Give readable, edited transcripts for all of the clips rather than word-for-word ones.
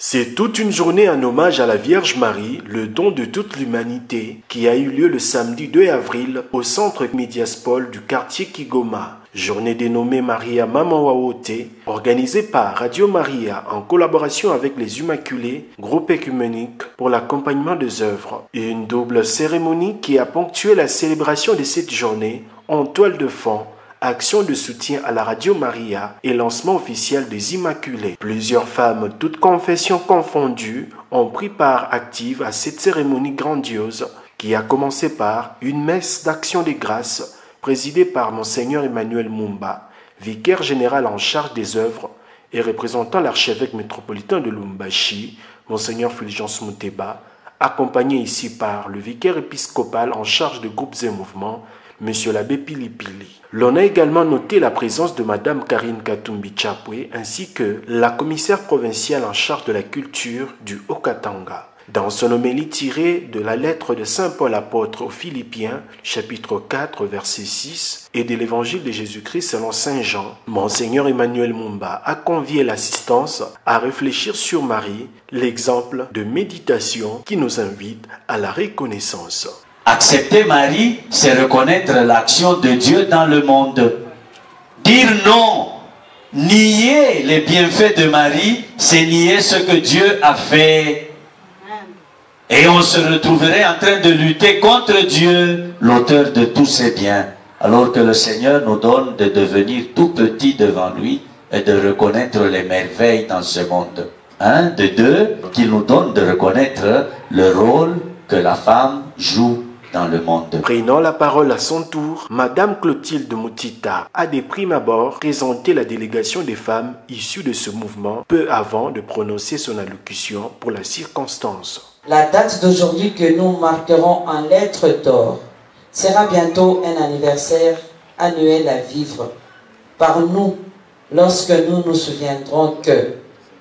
C'est toute une journée en hommage à la Vierge Marie, le don de toute l'humanité, qui a eu lieu le samedi 2 avril au centre Médiaspol du quartier Kigoma. Journée dénommée Maria Mama Wawote, organisée par Radio Maria en collaboration avec les Immaculés, groupe œcuménique pour l'accompagnement des œuvres. Une double cérémonie qui a ponctué la célébration de cette journée en toile de fond, action de soutien à la Radio Maria et lancement officiel des Immaculés. Plusieurs femmes, toutes confessions confondues, ont pris part active à cette cérémonie grandiose qui a commencé par une messe d'action des grâces présidée par Monseigneur Emmanuel Mumba, vicaire général en charge des œuvres et représentant l'archevêque métropolitain de Lubumbashi, Monseigneur Fulgence Muteba, accompagné ici par le vicaire épiscopal en charge de groupes et mouvements, Monsieur l'abbé Pili Pili. L'on a également noté la présence de Madame Karine Katumbi Chapwe ainsi que la commissaire provinciale en charge de la culture du Haut-Katanga. Dans son homélie tirée de la lettre de Saint Paul apôtre aux Philippiens, chapitre 4, verset 6, et de l'évangile de Jésus-Christ selon Saint Jean, Monseigneur Emmanuel Mumba a convié l'assistance à réfléchir sur Marie, l'exemple de méditation qui nous invite à la reconnaissance. Accepter Marie, c'est reconnaître l'action de Dieu dans le monde. Dire non, nier les bienfaits de Marie, c'est nier ce que Dieu a fait. Et on se retrouverait en train de lutter contre Dieu, l'auteur de tous ses biens. Alors que le Seigneur nous donne de devenir tout petit devant lui et de reconnaître les merveilles dans ce monde. De deux, qu'il nous donne de reconnaître le rôle que la femme joue dans le monde. Prenant la parole à son tour, Madame Clotilde Moutita a de prime abord présenté la délégation des femmes issues de ce mouvement peu avant de prononcer son allocution pour la circonstance. La date d'aujourd'hui que nous marquerons en lettres d'or sera bientôt un anniversaire annuel à vivre par nous lorsque nous nous souviendrons que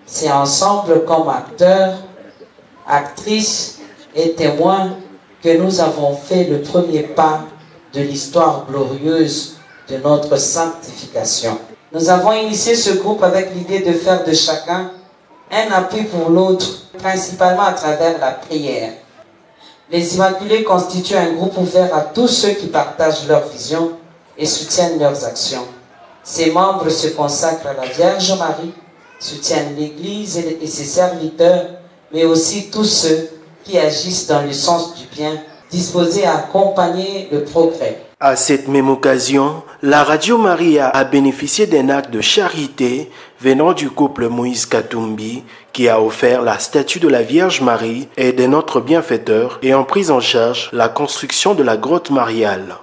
c'est ensemble comme acteurs, actrices et témoins que nous avons fait le premier pas de l'histoire glorieuse de notre sanctification. Nous avons initié ce groupe avec l'idée de faire de chacun un appui pour l'autre, principalement à travers la prière. Les Immaculés constituent un groupe ouvert à tous ceux qui partagent leur vision et soutiennent leurs actions. Ses membres se consacrent à la Vierge Marie, soutiennent l'Église et ses serviteurs, mais aussi tous ceux qui agissent dans le sens du bien, disposés à accompagner le progrès. À cette même occasion, la Radio Maria a bénéficié d'un acte de charité venant du couple Moïse Katumbi qui a offert la statue de la Vierge Marie et de notre bienfaiteur et en prise en charge la construction de la grotte mariale.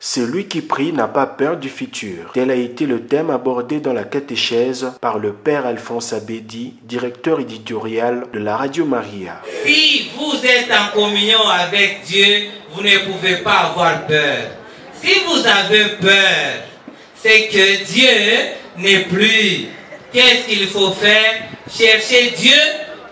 Celui qui prie n'a pas peur du futur. Tel a été le thème abordé dans la catéchèse par le Père Alphonse Abedi, directeur éditorial de la Radio Maria. Si vous êtes en communion avec Dieu, vous ne pouvez pas avoir peur. Si vous avez peur, c'est que Dieu n'est plus. Qu'est-ce qu'il faut faire? Chercher Dieu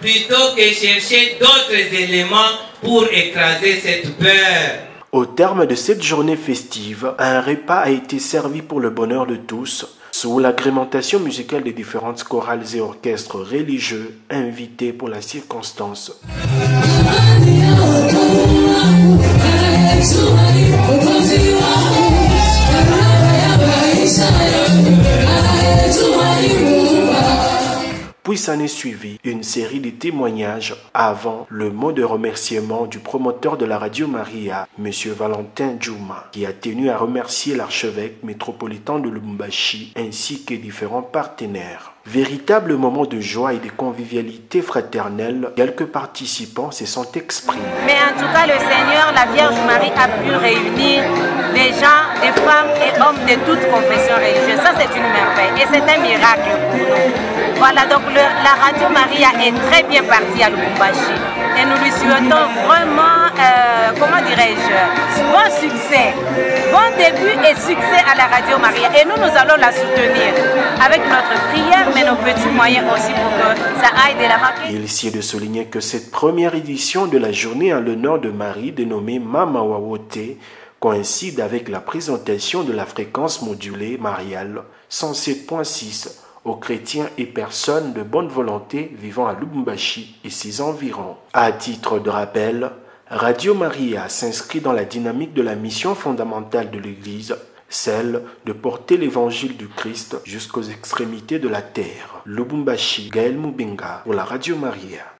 plutôt que chercher d'autres éléments pour écraser cette peur. Au terme de cette journée festive, un repas a été servi pour le bonheur de tous, sous l'agrémentation musicale des différentes chorales et orchestres religieux invités pour la circonstance. Puis s'en est suivi une série de témoignages avant le mot de remerciement du promoteur de la Radio Maria, M. Valentin Djouma, qui a tenu à remercier l'archevêque métropolitain de Lubumbashi ainsi que différents partenaires. Véritable moment de joie et de convivialité fraternelle, quelques participants se sont exprimés. Mais en tout cas, le Seigneur, la Vierge Marie a pu réunir des gens, des femmes et hommes de toutes confessions religieuses. Ça, c'est une merveille et c'est un miracle pour nous. Voilà, donc la Radio Maria est très bien partie à Lubumbashi et nous lui souhaitons vraiment, comment dirais-je, bon succès, bon début et succès à la Radio Maria. Et nous allons la soutenir avec notre prière, mais nos petits moyens aussi pour que ça aille de l'avant. Il est de souligner que cette première édition de la journée en l'honneur de Marie, dénommée Mama Wawote, coïncide avec la présentation de la fréquence modulée mariale 107.6 aux chrétiens et personnes de bonne volonté vivant à Lubumbashi et ses environs. À titre de rappel, Radio Maria s'inscrit dans la dynamique de la mission fondamentale de l'Église, celle de porter l'évangile du Christ jusqu'aux extrémités de la terre. Lubumbashi, Gaël Moubenga pour la Radio Maria.